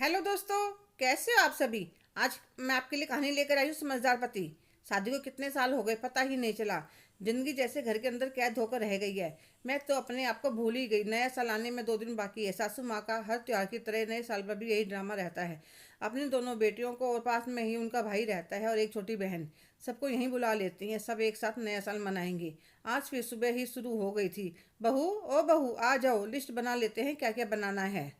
Hello दोस्तों, कैसे हो आप सभी। आज मैं आपके लिए कहानी लेकर आई हूँ समझदार पति। शादी को कितने साल हो गए पता ही नहीं चला। जिंदगी जैसे घर के अंदर कैद होकर रह गई है। मैं तो अपने आप को भूल ही गई। नया साल आने में 2 दिन बाकी है। सासू माँ का हर त्योहार की तरह नए साल पर भी यही ड्रामा रहता है। अपनी दोनों बेटियों को और पास में ही उनका भाई रहता है और एक छोटी बहन। सबको यहीं बुला लेती हैं। सब एक साथ नया साल मनाएंगे। आज फिर सुबह ही शुरू हो गई थी। बहू ओ बहू आ जाओ, लिस्ट बना लेते हैं क्या क्या बनाना है।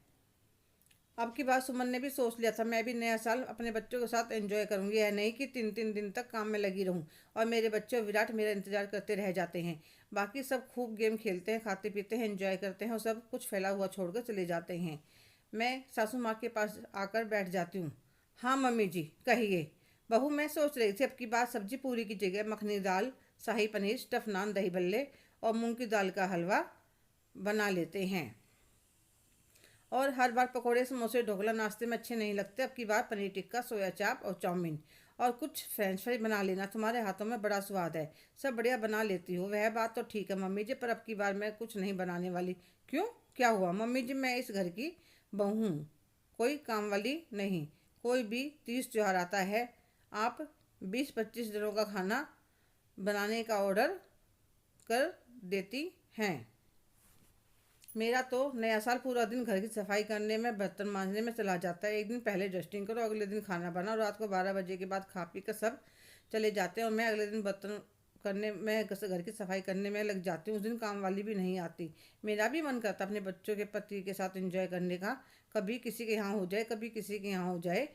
अब की बात सुमन ने भी सोच लिया था। मैं भी नया साल अपने बच्चों के साथ एंजॉय करूंगी। यह नहीं कि 3 3 दिन तक काम में लगी रहूं और मेरे बच्चे और विराट मेरा इंतजार करते रह जाते हैं। बाकी सब खूब गेम खेलते हैं, खाते पीते हैं, एंजॉय करते हैं और सब कुछ फैला हुआ छोड़कर चले जाते हैं। मैं सासू माँ के पास आकर बैठ जाती हूँ। हाँ मम्मी जी कहिए। बहू मैं सोच रही थी अब की बात सब्जी पूरी की जगह मखनी दाल, शाही पनीर, स्टफ नान, दही बल्ले और मूंग की दाल का हलवा बना लेते हैं। और हर बार पकोड़े, समोसे, ढोकला नाश्ते में अच्छे नहीं लगते। अब की बार पनीर टिक्का, सोया चाप और चाउमीन और कुछ फ्रेंच फ्राई बना लेना। तुम्हारे हाथों में बड़ा स्वाद है। सब बढ़िया बना लेती हो। वह बात तो ठीक है मम्मी जी, पर अब की बार मैं कुछ नहीं बनाने वाली। क्यों, क्या हुआ मम्मी जी? मैं इस घर की बहू हूँ, कोई काम वाली नहीं। कोई भी 30 त्योहार आता है, आप 20 25 दिनों का खाना बनाने का ऑर्डर कर देती हैं। मेरा तो नया साल पूरा दिन घर की सफाई करने में, बर्तन मांजने में चला जाता है। एक दिन पहले डस्टिंग करो, अगले दिन खाना बनाओ, रात को 12 बजे के बाद खा पी कर सब चले जाते हैं और मैं अगले दिन बर्तन करने में, घर की सफाई करने में लग जाती हूँ। उस दिन काम वाली भी नहीं आती। मेरा भी मन करता अपने बच्चों के पति के साथ एंजॉय करने का। कभी किसी के यहाँ हो जाए, कभी किसी के यहाँ हो जाए,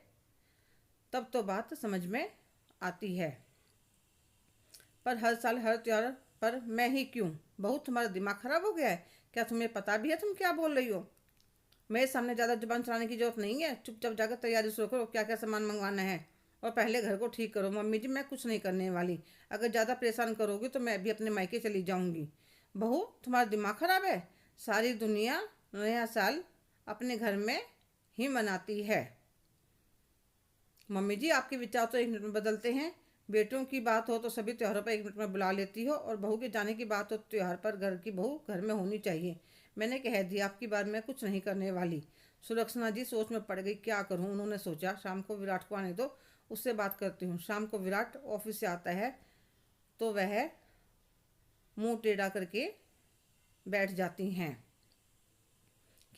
तब तो बात समझ में आती है। पर हर साल हर त्योहार पर मैं ही क्यों? बहुत तुम्हारा दिमाग खराब हो गया है क्या? तुम्हें पता भी है तुम क्या बोल रही हो? मेरे सामने ज़्यादा जुबान चलाने की जरूरत नहीं है। चुपचाप जाकर तैयारी शुरू करो, क्या क्या सामान मंगवाना है और पहले घर को ठीक करो। मम्मी जी मैं कुछ नहीं करने वाली। अगर ज़्यादा परेशान करोगी तो मैं भी अपने मायके चली जाऊंगी। बहू तुम्हारा दिमाग खराब है। सारी दुनिया नया साल अपने घर में ही मनाती है। मम्मी जी आपके विचार तो 1 मिनट में बदलते हैं। बेटियों की बात हो तो सभी त्योहारों पर 1 मिनट में बुला लेती हो, और बहू के जाने की बात हो तो त्योहार पर घर की बहू घर में होनी चाहिए। मैंने कह दिया आपकी बार मैं कुछ नहीं करने वाली। सुलक्षणा जी सोच में पड़ गई। क्या करूं? उन्होंने सोचा शाम को विराट को आने दो, उससे बात करती हूँ। शाम को विराट ऑफिस से आता है तो वह मुंह टेढ़ा करके बैठ जाती हैं।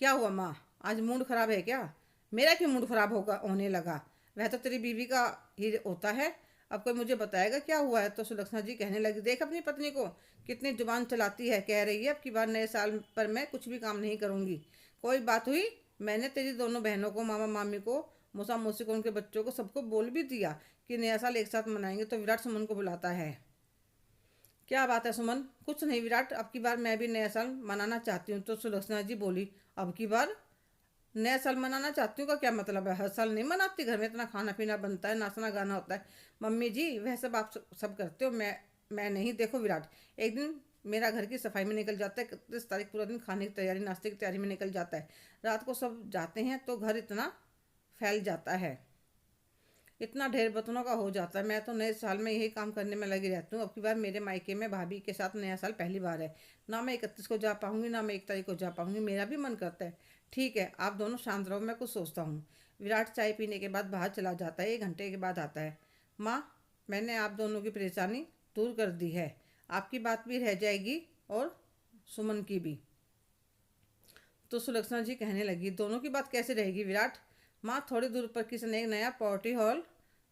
क्या हुआ माँ, आज मूड खराब है क्या? मेरा क्यों मूड खराब होगा होने लगा? वह तो तेरी बीवी का ही होता है। अब कोई मुझे बताएगा क्या हुआ है? तो सुलक्षणा जी कहने लगी, देख अपनी पत्नी को कितनी जुबान चलाती है। कह रही है अब की बार नए साल पर मैं कुछ भी काम नहीं करूंगी। कोई बात हुई? मैंने तेरी दोनों बहनों को, मामा मामी को, मौसा मौसी को, उनके बच्चों को, सबको बोल भी दिया कि नया साल एक साथ मनाएंगे। तो विराट सुमन को बुलाता है। क्या बात है सुमन? कुछ नहीं विराट, अब की बार मैं भी नया साल मनाना चाहती हूँ। तो सुलक्षणा जी बोली, अब की बार नया साल मनाना चाहती हूँ का क्या मतलब है? हर साल नहीं मनाती, घर में इतना खाना पीना बनता है, नाचना गाना होता है। मम्मी जी वह सब आप सब करते हो, मैं नहीं। देखो विराट, एक दिन मेरा घर की सफाई में निकल जाता है, 31 तारीख पूरा दिन खाने की तैयारी, नाश्ते की तैयारी में निकल जाता है। रात को सब जाते हैं तो घर इतना फैल जाता है, इतना ढेर बर्तनों का हो जाता है। मैं तो नए साल में यही काम करने में लगी रहती हूँ। अब की बार मेरे मायके में भाभी के साथ नया साल पहली बार है। ना मैं 31 को जा पाऊंगी, ना मैं 1 तारीख को जा पाऊंगी। मेरा भी मन करता है। ठीक है आप दोनों शांत रहो, मैं कुछ सोचता हूँ। विराट चाय पीने के बाद बाहर चला जाता है। 1 घंटे के बाद आता है। माँ मैंने आप दोनों की परेशानी दूर कर दी है। आपकी बात भी रह जाएगी और सुमन की भी। तो सुलक्षणा जी कहने लगी, दोनों की बात कैसे रहेगी विराट? माँ थोड़ी दूर पर किसी ने एक नया पार्टी हॉल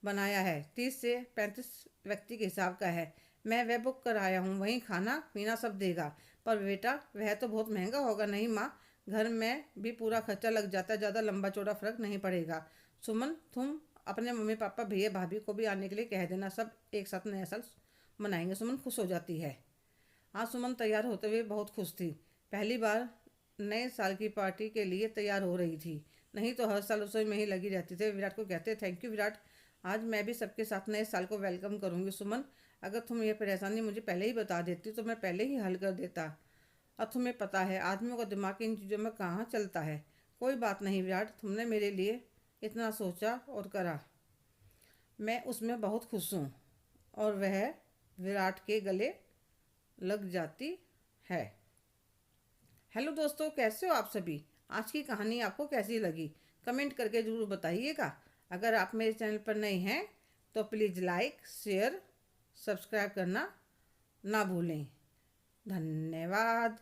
बनाया है, 30 से 35 व्यक्ति के हिसाब का है। मैं वह बुक कराया हूँ, वहीं खाना पीना सब देगा। पर बेटा वह तो बहुत महंगा होगा। नहीं माँ, घर में भी पूरा खर्चा लग जाता है, ज़्यादा लंबा चौड़ा फर्क नहीं पड़ेगा। सुमन तुम अपने मम्मी पापा भैया भाभी को भी आने के लिए कह देना, सब एक साथ नया साल मनाएंगे। सुमन खुश हो जाती है। आज सुमन तैयार होते हुए बहुत खुश थी। पहली बार नए साल की पार्टी के लिए तैयार हो रही थी। नहीं तो हर साल रसोई में ही लगी रहती थी। विराट को कहते, थैंक यू विराट, आज मैं भी सबके साथ नए साल को वेलकम करूंगी। सुमन अगर तुम ये परेशानी मुझे पहले ही बता देती तो मैं पहले ही हल कर देता। अब तुम्हें पता है आदमियों का दिमाग इन चीज़ों में कहाँ चलता है। कोई बात नहीं विराट, तुमने मेरे लिए इतना सोचा और करा, मैं उसमें बहुत खुश हूँ। और वह विराट के गले लग जाती है। हेलो दोस्तों, कैसे हो आप सभी? आज की कहानी आपको कैसी लगी? कमेंट करके ज़रूर बताइएगा। अगर आप मेरे चैनल पर नए हैं तो प्लीज़ लाइक, शेयर, सब्सक्राइब करना ना भूलें। धन्यवाद।